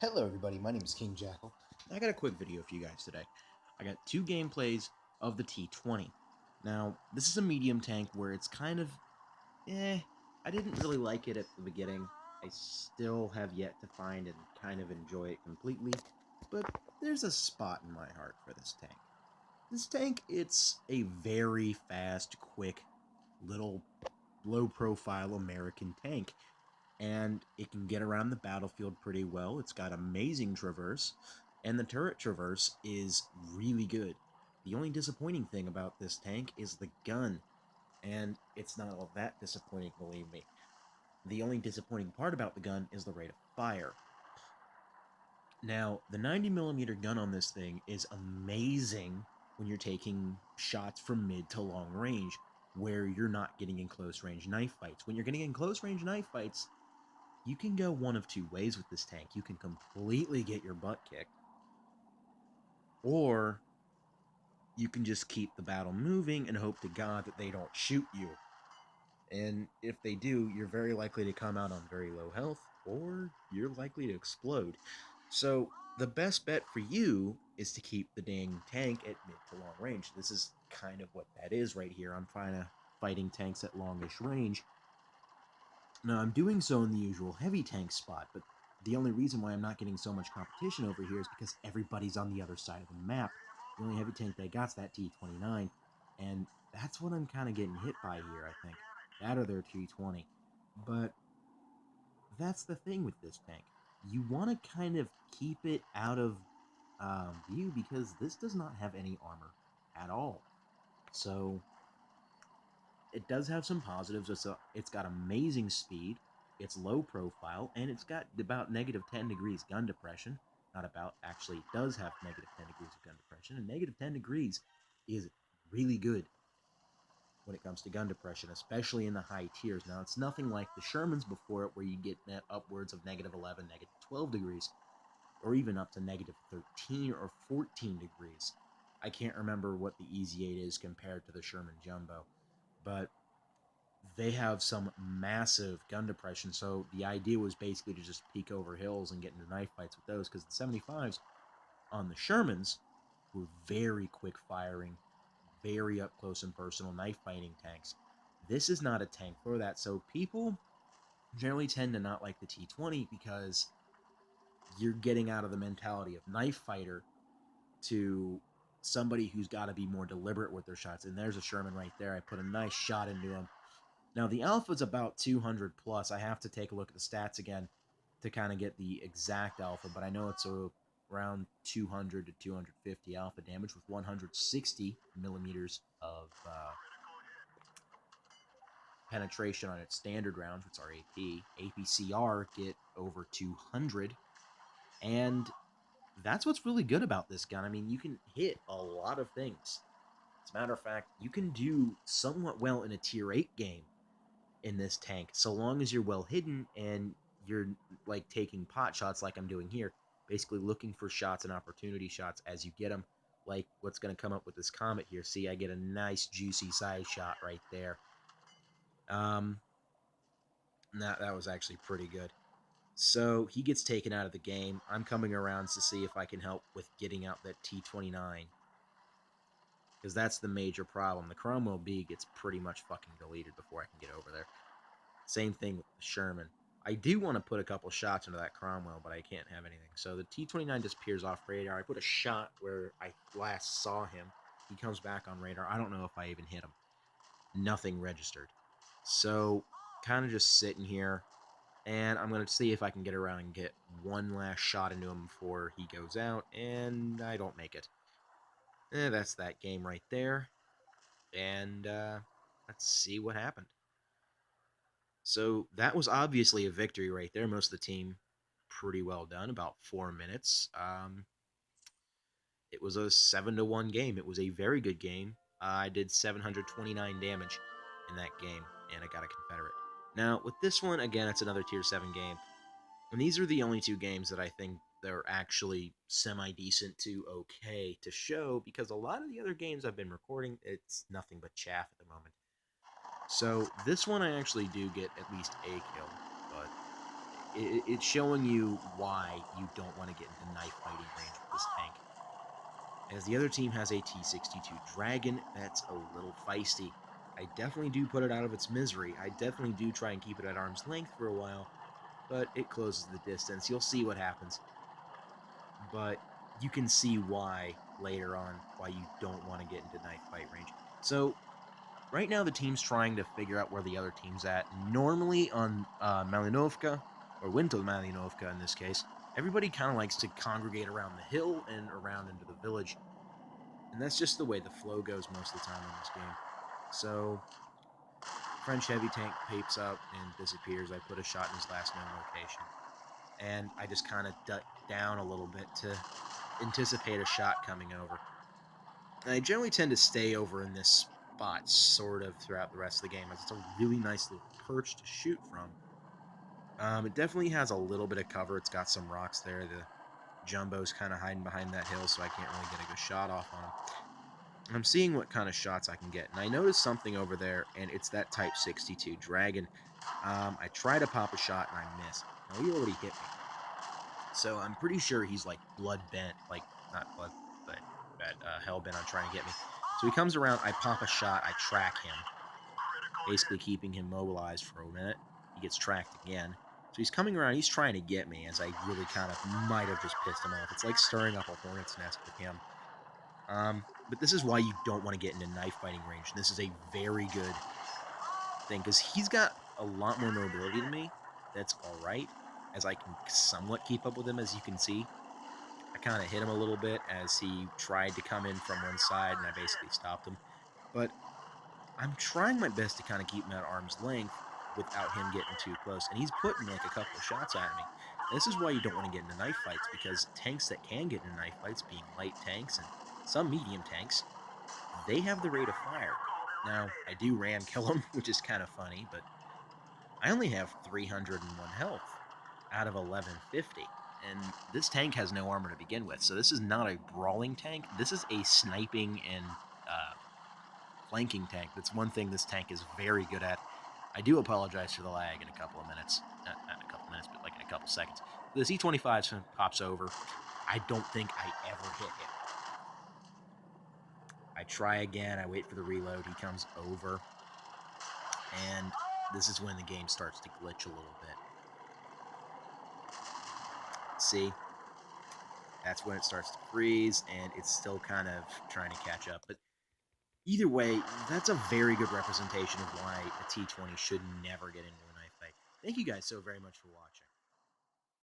Hello everybody, my name is King Jackal. I got a quick video for you guys today. I got two gameplays of the T20. Now, this is a medium tank where it's kind of, I didn't really like it at the beginning. I still have yet to find and kind of enjoy it completely, but there's a spot in my heart for this tank. This tank, it's a very fast, quick, little low-profile American tank and it can get around the battlefield pretty well. It's got amazing traverse, and the turret traverse is really good. The only disappointing thing about this tank is the gun, and it's not all that disappointing, believe me. The only disappointing part about the gun is the rate of fire. Now, the 90mm gun on this thing is amazing when you're taking shots from mid to long range, where you're not getting in close range knife fights. When you're getting in close range knife fights, you can go one of two ways with this tank. You can completely get your butt kicked, or you can just keep the battle moving and hope to God that they don't shoot you. And if they do, you're very likely to come out on very low health, or you're likely to explode. So the best bet for you is to keep the dang tank at mid to long range. This is kind of what that is right here. I'm fighting tanks at longish range. Now, I'm doing so in the usual heavy tank spot, but the only reason why I'm not getting so much competition over here is because everybody's on the other side of the map. The only heavy tank they got's that T29, and that's what I'm kind of getting hit by here, I think. That or their T20. But that's the thing with this tank. You want to kind of keep it out of view because this does not have any armor at all. So it does have some positives. It's got amazing speed, it's low profile, and it's got about negative 10 degrees gun depression. Not about, actually, it does have negative 10 degrees of gun depression, and negative 10 degrees is really good when it comes to gun depression, especially in the high tiers. Now, it's nothing like the Shermans before it, where you get upwards of negative 11, negative 12 degrees, or even up to negative 13 or 14 degrees. I can't remember what the Easy 8 is compared to the Sherman Jumbo, but they have some massive gun depression. So the idea was basically to just peek over hills and get into knife fights with those, because the 75s on the Shermans were very quick firing, very up close and personal knife fighting tanks. This is not a tank for that. So people generally tend to not like the T20 because you're getting out of the mentality of knife fighter to somebody who's got to be more deliberate with their shots. And there's a Sherman right there. I put a nice shot into him. Now, the alpha's about 200 plus. I have to take a look at the stats again to kind of get the exact alpha, but I know it's around 200 to 250 alpha damage with 160 millimeters of penetration on its standard rounds, which are AP. APCR get over 200, and that's what's really good about this gun. I mean, you can hit a lot of things. As a matter of fact, you can do somewhat well in a tier 8 game in this tank, so long as you're well hidden and you're like taking pot shots like I'm doing here, basically looking for shots and opportunity shots as you get them, like what's going to come up with this Comet here. See, I get a nice juicy side shot right there. um that was actually pretty good. So he gets taken out of the game. I'm coming around to see if I can help with getting out that T29, because that's the major problem. The Cromwell B gets pretty much fucking deleted before I can get over there. Same thing with the Sherman. I do want to put a couple shots into that Cromwell, but I can't have anything. So the T29 disappears off radar. I put a shot where I last saw him. He comes back on radar. I don't know if I even hit him. Nothing registered. So kind of just sitting here, and I'm going to see if I can get around and get one last shot into him before he goes out, and I don't make it. That's that game right there. And let's see what happened. So that was obviously a victory right there. Most of the team pretty well done, about 4 minutes. It was a 7-1 game. It was a very good game. I did 729 damage in that game, and I got a Confederate. Now, with this one, again, it's another Tier 7 game. And these are the only two games that I think they're actually semi-decent to okay to show, because a lot of the other games I've been recording, it's nothing but chaff at the moment. So this one I actually do get at least a kill, but it's showing you why you don't want to get into knife fighting range with this tank. As the other team has a T-62 Dragon, that's a little feisty. I definitely do put it out of its misery. I definitely do try and keep it at arm's length for a while, but it closes the distance. You'll see what happens. But you can see why later on, why you don't want to get into knife fight range. So right now the team's trying to figure out where the other team's at. Normally on Malinovka, or Wintel Malinovka in this case, everybody kind of likes to congregate around the hill and around into the village. And that's just the way the flow goes most of the time in this game. So French heavy tank peeps up and disappears. I put a shot in his last known location. And I just kind of duck down a little bit to anticipate a shot coming over. And I generally tend to stay over in this spot sort of throughout the rest of the game, as it's a really nice little perch to shoot from. It definitely has a little bit of cover. It's got some rocks there. The Jumbo's kind of hiding behind that hill, so I can't really get a good shot off on him. I'm seeing what kind of shots I can get, and I noticed something over there, and it's that Type 62 Dragon. I try to pop a shot, and I miss. Now, he already hit me. So I'm pretty sure he's, like, blood-bent. Like, not blood, but hell-bent on trying to get me. So he comes around, I pop a shot, I track him, basically keeping him mobilized for a minute. He gets tracked again. So he's coming around, he's trying to get me, as I really kind of might have just pissed him off. It's like stirring up a hornet's nest with him. But this is why you don't want to get into knife fighting range. This is a very good thing, because he's got a lot more mobility than me. That's alright, as I can somewhat keep up with him, as you can see. I kind of hit him a little bit as he tried to come in from one side, and I basically stopped him. But I'm trying my best to kind of keep him at arm's length without him getting too close. And he's putting like a couple of shots at me. This is why you don't want to get into knife fights, because tanks that can get into knife fights, being light tanks and some medium tanks, they have the rate of fire. Now, I do ram kill them, which is kind of funny, but I only have 301 health out of 1150. And this tank has no armor to begin with, so this is not a brawling tank. This is a sniping and flanking tank. That's one thing this tank is very good at. I do apologize for the lag in a couple of minutes. Not in a couple minutes, but like in a couple seconds. This E-25 pops over. I don't think I ever hit him. I try again. I wait for the reload. He comes over. And this is when the game starts to glitch a little bit. See? That's when it starts to freeze, and it's still kind of trying to catch up. But either way, that's a very good representation of why a T-20 should never get into a knife fight. Thank you guys so very much for watching.